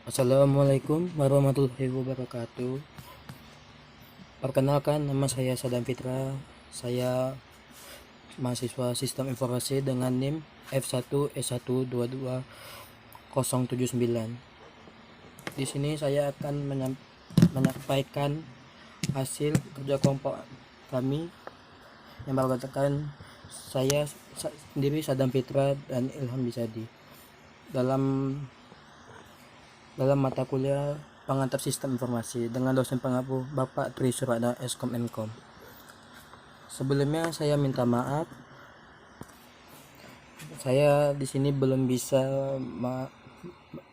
Assalamualaikum warahmatullahi wabarakatuh. Perkenalkan, nama saya Sadam Fitra. Saya mahasiswa Sistem Informasi dengan NIM F1S1220079. Di sini saya akan menyampaikan hasil kerja kelompok kami yang beranggotakan saya sendiri, Sadam Fitra dan Ilham Bisadi, dalam mata kuliah pengantar sistem informasi dengan dosen pengapu Bapak Tri Surada Eskom Enkom. Sebelumnya saya minta maaf, saya di sini belum bisa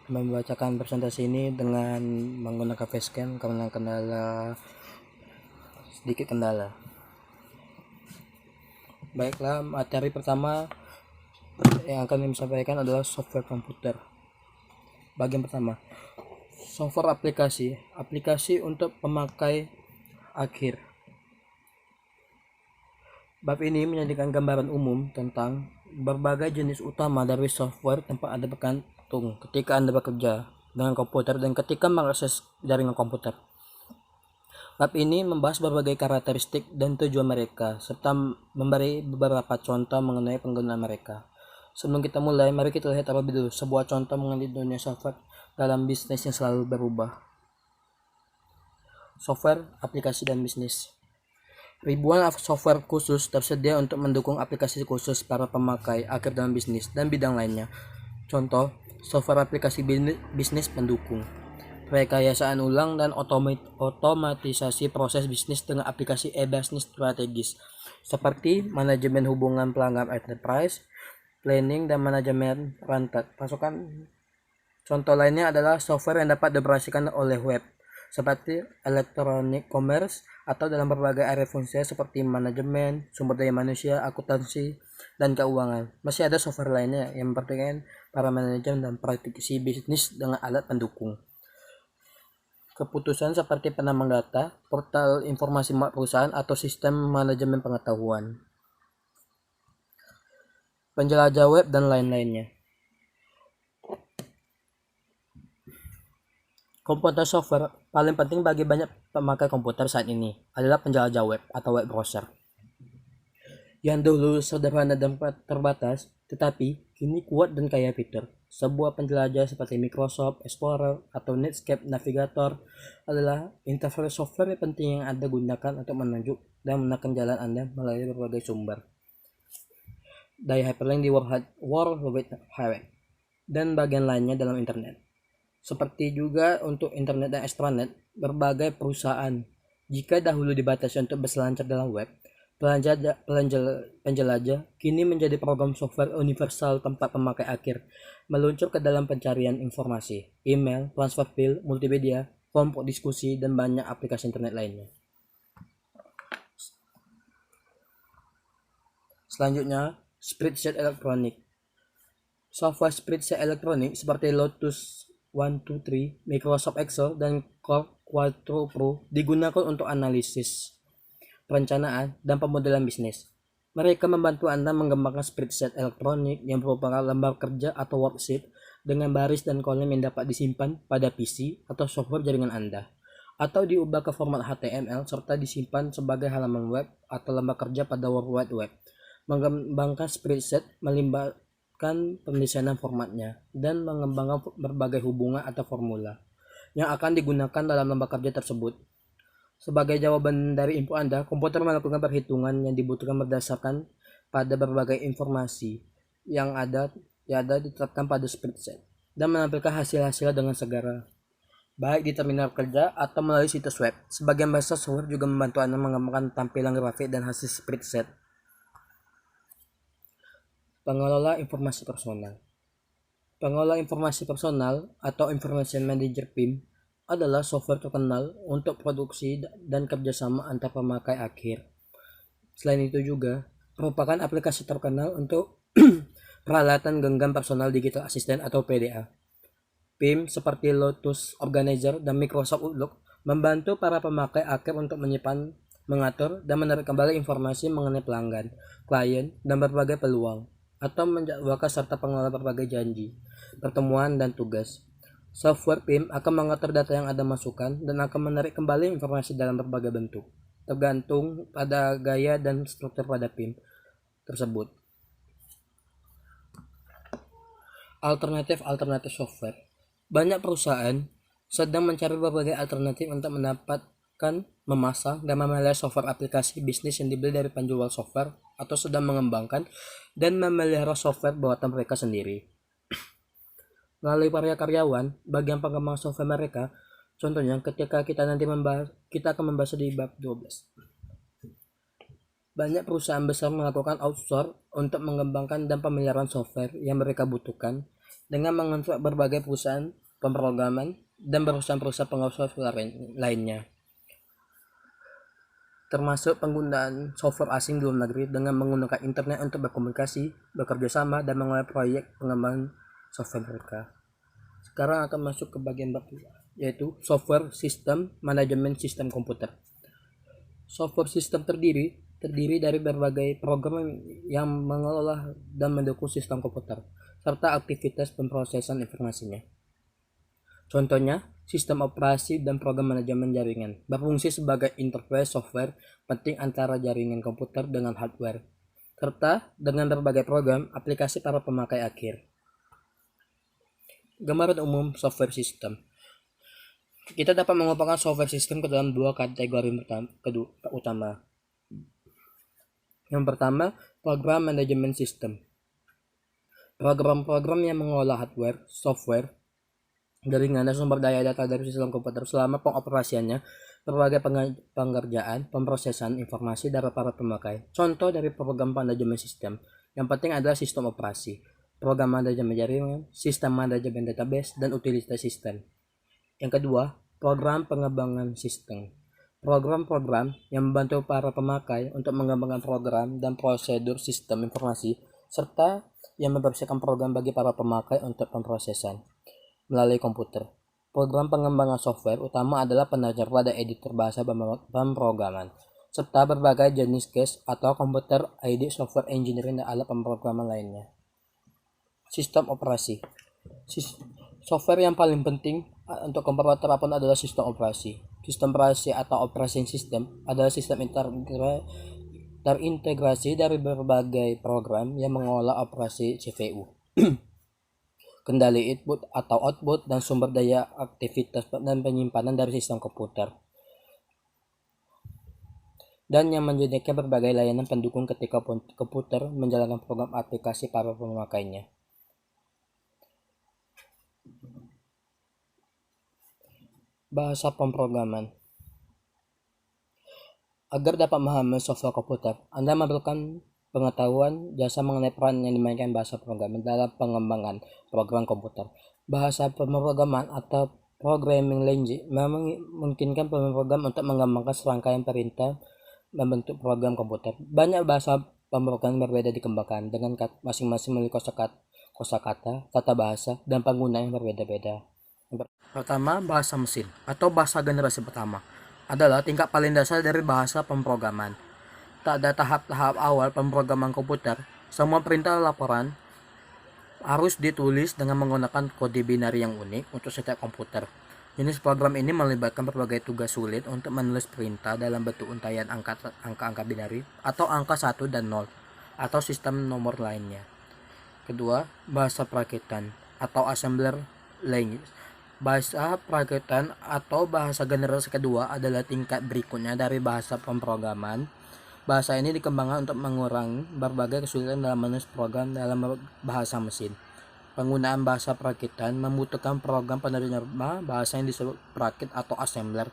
membacakan presentasi ini dengan menggunakan facecam karena sedikit kendala. Baiklah, materi pertama yang akan kami sampaikan adalah software komputer. Bagian pertama, software aplikasi untuk pemakai akhir. Bab ini menjadikan gambaran umum tentang berbagai jenis utama dari software tempat Anda bergantung ketika Anda bekerja dengan komputer dan ketika mengakses jaringan komputer. Bab ini membahas berbagai karakteristik dan tujuan mereka, serta memberi beberapa contoh mengenai penggunaan mereka. Sebelum kita mulai, mari kita lihat terlebih dulu sebuah contoh mengenai dunia software dalam bisnis yang selalu berubah. Software, aplikasi, dan bisnis. Ribuan software khusus tersedia untuk mendukung aplikasi khusus para pemakai akhir dalam bisnis dan bidang lainnya. Contoh, software aplikasi bisnis pendukung, rekayasaan ulang dan otomatisasi proses bisnis dengan aplikasi e-bisnis strategis seperti manajemen hubungan pelanggan enterprise, planning dan manajemen rantai pasukan. Contoh lainnya adalah software yang dapat dioperasikan oleh web seperti electronic commerce atau dalam berbagai area fungsi seperti manajemen, sumber daya manusia, akuntansi, dan keuangan. Masih ada software lainnya yang memperhatikan para manajer dan praktisi bisnis dengan alat pendukung. Keputusan seperti penambang data, portal informasi perusahaan, atau sistem manajemen pengetahuan, penjelajah web, dan lain-lainnya. Komputer software paling penting bagi banyak pemakai komputer saat ini adalah penjelajah web atau web browser. Yang dulu sederhana dan terbatas, tetapi kini kuat dan kaya fitur. Sebuah penjelajah seperti Microsoft Explorer atau Netscape Navigator adalah interface software yang penting yang Anda gunakan untuk menunjuk dan menekan jalan Anda melalui berbagai sumber. Dari hyperlink di World Wide Web dan bagian lainnya dalam internet. Seperti juga untuk internet dan extranet, berbagai perusahaan, jika dahulu dibatasi untuk berselancar dalam web, penjelajah kini menjadi program software universal tempat pemakai akhir meluncur ke dalam pencarian informasi, email, transfer file, multimedia, kelompok diskusi, dan banyak aplikasi internet lainnya. Selanjutnya, spreadsheet elektronik. Software spreadsheet elektronik seperti Lotus 123, Microsoft Excel, dan Core Quattro Pro digunakan untuk analisis, perencanaan, dan pemodelan bisnis. Mereka membantu Anda mengembangkan spreadsheet elektronik yang merupakan lembar kerja atau worksheet dengan baris dan kolom yang dapat disimpan pada PC atau software jaringan Anda, atau diubah ke format HTML serta disimpan sebagai halaman web atau lembar kerja pada World Wide Web. Mengembangkan spreadsheet melibatkan pendesainan formatnya dan mengembangkan berbagai hubungan atau formula yang akan digunakan dalam lembar kerja tersebut. Sebagai jawaban dari info Anda, komputer melakukan perhitungan yang dibutuhkan berdasarkan pada berbagai informasi yang ada ditetapkan pada spreadsheet dan menampilkan hasil-hasilnya dengan segera, baik di terminal kerja atau melalui situs web. Sebagian besar software juga membantu Anda mengembangkan tampilan grafik dan hasil spreadsheet. Pengelola informasi personal. Pengelola informasi personal atau Information Manager PIM adalah software terkenal untuk produksi dan kerjasama antar pemakai akhir. Selain itu juga merupakan aplikasi terkenal untuk peralatan genggam personal digital assistant atau PDA. PIM seperti Lotus Organizer dan Microsoft Outlook membantu para pemakai akhir untuk menyimpan, mengatur, dan menarik kembali informasi mengenai pelanggan, klien, dan berbagai peluang, atau menjadwalkan serta pengelola berbagai janji, pertemuan, dan tugas. Software PIM akan mengatur data yang Anda masukkan dan akan menarik kembali informasi dalam berbagai bentuk, tergantung pada gaya dan struktur pada PIM tersebut. Alternatif software. Banyak perusahaan sedang mencari berbagai alternatif untuk mendapatkan, memasang, dan memelihara software aplikasi bisnis yang dibeli dari penjual software atau sedang mengembangkan dan memelihara software buatan mereka sendiri. Melalui para karyawan, bagian pengembangan software mereka, contohnya ketika kita akan membahas di bab 12. Banyak perusahaan besar melakukan outsource untuk mengembangkan dan pemeliharaan software yang mereka butuhkan dengan mengontrak berbagai perusahaan pemrograman dan perusahaan-perusahaan pengawas software lainnya, termasuk penggunaan software asing di luar negeri dengan menggunakan internet untuk berkomunikasi, bekerja sama, dan mengelola proyek pengembangan software mereka. Sekarang akan masuk ke bagian bab 2, yaitu software sistem manajemen sistem komputer. Software sistem terdiri dari berbagai program yang mengelola dan mendukung sistem komputer serta aktivitas pemrosesan informasinya. Contohnya, sistem operasi dan program manajemen jaringan berfungsi sebagai interface software penting antara jaringan komputer dengan hardware, serta dengan berbagai program aplikasi para pemakai akhir. Gambaran umum software system. Kita dapat mengelompokkan software system ke dalam dua kategori utama. Yang pertama, program management system. Program-program yang mengolah hardware, software, jaringan dan sumber daya data dari sistem komputer selama pengoperasiannya, berbagai pengerjaan, pemrosesan informasi dari para pemakai. Contoh dari program manajemen sistem yang penting adalah sistem operasi, program manajemen jaringan, sistem manajemen database, dan utilitas sistem. Yang kedua, program pengembangan sistem. Program-program yang membantu para pemakai untuk mengembangkan program dan prosedur sistem informasi, serta yang mempersiapkan program bagi para pemakai untuk pemrosesan melalui komputer. Program pengembangan software utama adalah penerjemah dan editor bahasa pemrograman, serta berbagai jenis case atau komputer aided software engineering dan alat pemrograman lainnya. Sistem operasi. Software yang paling penting untuk komputer apapun adalah sistem operasi. Sistem operasi atau operating system adalah sistem terintegrasi dari berbagai program yang mengolah operasi CPU. Kendali input atau output, dan sumber daya aktivitas dan penyimpanan dari sistem komputer, dan yang menyediakan berbagai layanan pendukung ketika komputer menjalankan program aplikasi para pemakainya. Bahasa pemrograman. Agar dapat memahami software komputer, Anda memerlukan pengetahuan jasa mengenai peran yang dimainkan bahasa pemrograman dalam pengembangan program komputer. Bahasa pemrograman atau programming language memungkinkan pemrogram untuk mengembangkan serangkaian perintah membentuk program komputer. Banyak bahasa pemrograman berbeda dikembangkan dengan masing-masing memiliki kosakata, tata bahasa, dan penggunaan yang berbeda-beda. Pertama, bahasa mesin atau bahasa generasi pertama adalah tingkat paling dasar dari bahasa pemrograman. Tak ada tahap-tahap awal pemrograman komputer. Semua perintah laporan harus ditulis dengan menggunakan kode binari yang unik untuk setiap komputer. Jenis program ini melibatkan berbagai tugas sulit untuk menulis perintah dalam bentuk untayan angka-angka binari atau angka 1 dan 0 atau sistem nomor lainnya. Kedua, bahasa perakitan atau assembler language. Bahasa perakitan atau bahasa generasi kedua adalah tingkat berikutnya dari bahasa pemrograman. Bahasa ini dikembangkan untuk mengurangi berbagai kesulitan dalam menulis program dalam bahasa mesin. Penggunaan bahasa perakitan membutuhkan program penerjemah bahasa yang disebut perakit atau assembler,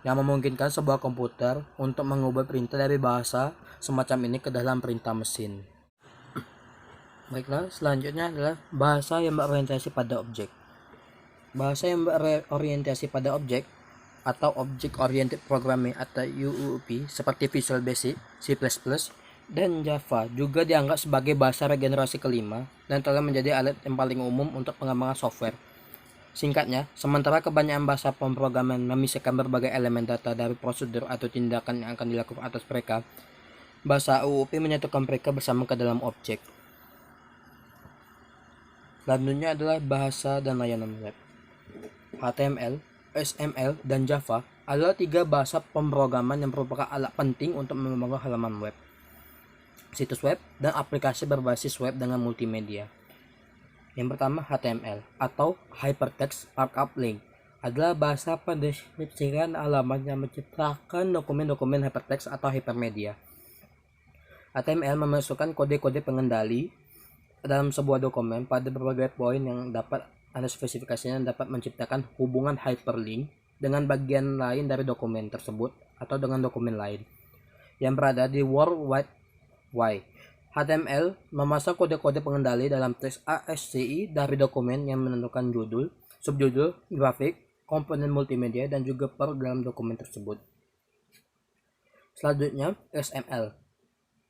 yang memungkinkan sebuah komputer untuk mengubah perintah dari bahasa semacam ini ke dalam perintah mesin. Baiklah, selanjutnya adalah bahasa yang berorientasi pada objek. Bahasa yang berorientasi pada objek atau Object Oriented Programming atau UOP seperti Visual Basic, C++, dan Java juga dianggap sebagai bahasa regenerasi kelima dan telah menjadi alat yang paling umum untuk pengembangan software. Singkatnya, sementara kebanyakan bahasa pemrograman memisahkan berbagai elemen data dari prosedur atau tindakan yang akan dilakukan atas mereka, bahasa UOP menyatukan mereka bersama ke dalam objek. Selanjutnya adalah bahasa dan layanan web. HTML, XML, dan Java adalah 3 bahasa pemrograman yang merupakan alat penting untuk membangun halaman web, situs web, dan aplikasi berbasis web dengan multimedia. Yang pertama, HTML atau Hypertext Markup Language adalah bahasa pendeskripsian halaman yang menciptakan dokumen-dokumen hypertext atau hypermedia. HTML memasukkan kode-kode pengendali dalam sebuah dokumen pada berbagai poin yang dapat ada spesifikasinya, dapat menciptakan hubungan hyperlink dengan bagian lain dari dokumen tersebut atau dengan dokumen lain yang berada di World Wide Wide. HTML memasang kode-kode pengendali dalam teks ASCII dari dokumen yang menentukan judul, subjudul, grafik, komponen multimedia, dan juga per dalam dokumen tersebut. Selanjutnya, XML.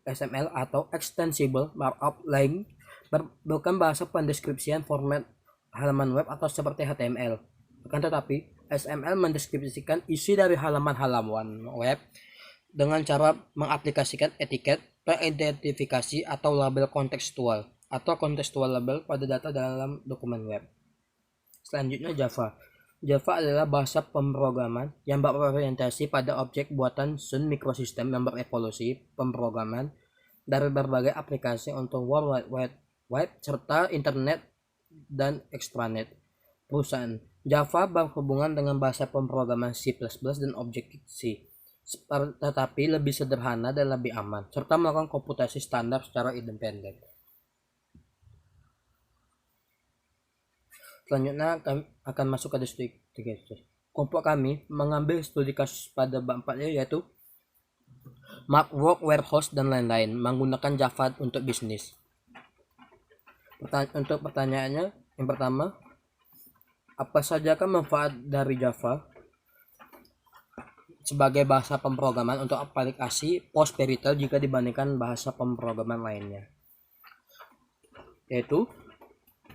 XML atau Extensible Markup Language bukan bahasa pendeskripsian format halaman web atau seperti HTML. Akan tetapi, XML mendeskripsikan isi dari halaman-halaman web dengan cara mengaplikasikan etiket, peridentifikasi, atau label kontekstual atau contextual label pada data dalam dokumen web. Selanjutnya, Java. Java adalah bahasa pemrograman yang berorientasi pada objek buatan Sun Microsystem yang berevolusi pemrograman dari berbagai aplikasi untuk World Wide Web serta internet dan extranet perusahaan. Java berhubungan dengan bahasa pemrograman C++ dan Objective-C, tetapi lebih sederhana dan lebih aman, serta melakukan komputasi standar secara independen. Selanjutnya akan masuk ke studi kasus. Kelompok kami mengambil studi kasus pada bab 4 yaitu Markwork, Warehouse, dan lain-lain menggunakan Java untuk bisnis. Untuk pertanyaannya, yang pertama, apa sajakah manfaat dari Java sebagai bahasa pemrograman untuk aplikasi post-peritel jika dibandingkan bahasa pemrograman lainnya? Yaitu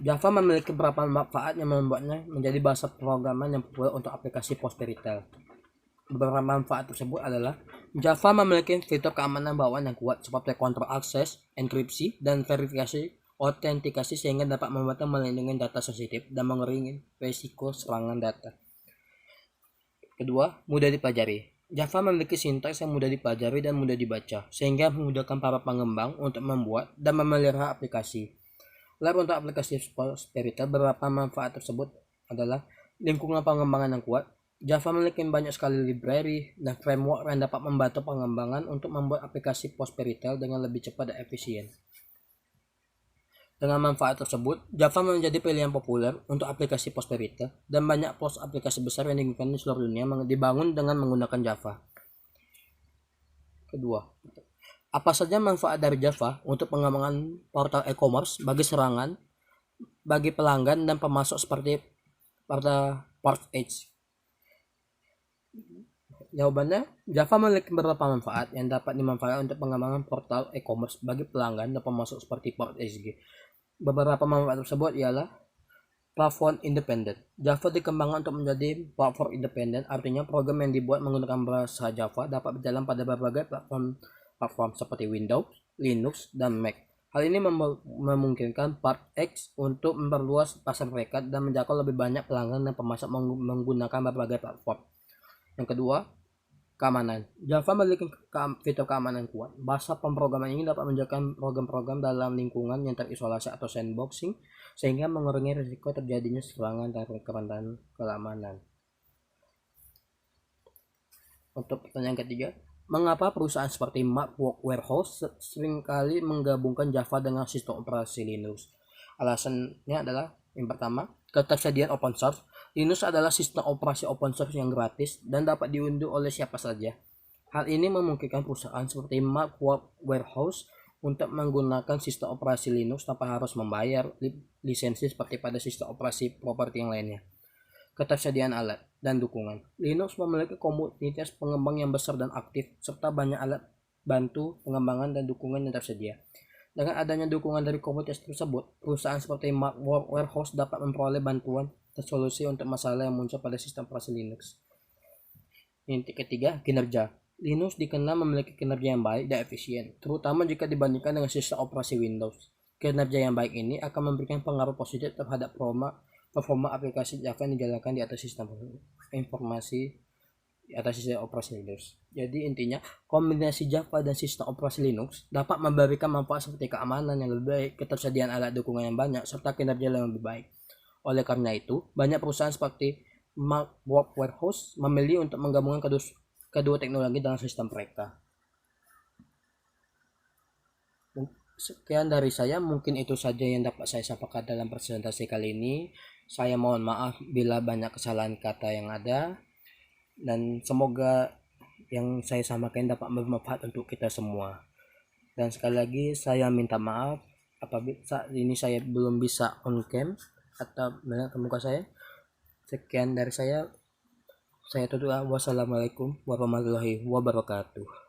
Java memiliki beberapa manfaat yang membuatnya menjadi bahasa pemrograman yang populer untuk aplikasi post-peritel. Beberapa manfaat tersebut adalah Java memiliki fitur keamanan bawaan yang kuat seperti kontrol akses, enkripsi, dan verifikasi autentikasi sehingga dapat membantu melindungi data sensitif dan mengurangi risiko serangan data. Kedua, mudah dipelajari. Java memiliki sintaks yang mudah dipelajari dan mudah dibaca, sehingga memudahkan para pengembang untuk membuat dan memelihara aplikasi. Lalu untuk aplikasi post-peritel, beberapa manfaat tersebut adalah lingkungan pengembangan yang kuat. Java memiliki banyak sekali library dan framework yang dapat membantu pengembangan untuk membuat aplikasi post-peritel dengan lebih cepat dan efisien. Dengan manfaat tersebut, Java menjadi pilihan populer untuk aplikasi post-peritel dan banyak post aplikasi besar yang digunakan di seluruh dunia dibangun dengan menggunakan Java. Kedua, apa saja manfaat dari Java untuk pengembangan portal e-commerce bagi serangan, bagi pelanggan dan pemasok seperti pada Port Edge? Jawabannya, Java memiliki beberapa manfaat yang dapat dimanfaatkan untuk pengembangan portal e-commerce bagi pelanggan dan pemasok seperti Port Edge. Beberapa manfaat tersebut ialah platform independen. Java dikembangkan untuk menjadi platform independen, artinya program yang dibuat menggunakan bahasa Java dapat berjalan pada berbagai platform seperti Windows, Linux, dan Mac. Hal ini memungkinkan PartX untuk memperluas pasar mereka dan menjangkau lebih banyak pelanggan dan pemasok menggunakan berbagai platform. Yang kedua, keamanan. Java memiliki fitur keamanan kuat. Bahasa pemrograman ini dapat menjalankan program-program dalam lingkungan yang terisolasi atau sandboxing, sehingga mengurangi risiko terjadinya serangan dan kerentanan keamanan. Untuk pertanyaan ketiga, mengapa perusahaan seperti Markwork Warehouse seringkali menggabungkan Java dengan sistem operasi Linux? Alasannya adalah yang pertama, ketersediaan open source. Linux adalah sistem operasi open source yang gratis dan dapat diunduh oleh siapa saja. Hal ini memungkinkan perusahaan seperti Markwork Warehouse untuk menggunakan sistem operasi Linux tanpa harus membayar lisensi seperti pada sistem operasi properti yang lainnya. Ketersediaan alat dan dukungan. Linux memiliki komunitas pengembang yang besar dan aktif, serta banyak alat bantu pengembangan dan dukungan yang tersedia. Dengan adanya dukungan dari komunitas tersebut, perusahaan seperti Markwork Warehouse dapat memperoleh bantuan dan solusi untuk masalah yang muncul pada sistem operasi Linux. Yang ketiga, kinerja. Linux dikenal memiliki kinerja yang baik dan efisien, terutama jika dibandingkan dengan sistem operasi Windows. Kinerja yang baik ini akan memberikan pengaruh positif terhadap performa aplikasi Java yang dijalankan di atas sistem informasi di atas sistem operasi Linux. Jadi intinya kombinasi Java dan sistem operasi Linux dapat memberikan manfaat seperti keamanan yang lebih baik, ketersediaan alat dukungan yang banyak, serta kinerja yang lebih baik. Oleh karena itu, banyak perusahaan seperti Mark Web Warehouse memilih untuk menggabungkan kedua teknologi dalam sistem mereka. Sekian dari saya, mungkin itu saja yang dapat saya sampaikan dalam presentasi kali ini. Saya mohon maaf bila banyak kesalahan kata yang ada, dan semoga yang saya sampaikan dapat bermanfaat untuk kita semua. Dan sekali lagi saya minta maaf apabila saat ini saya belum bisa on cam atau melihat ke muka saya. Sekian dari saya tutup. Wassalamualaikum warahmatullahi wabarakatuh.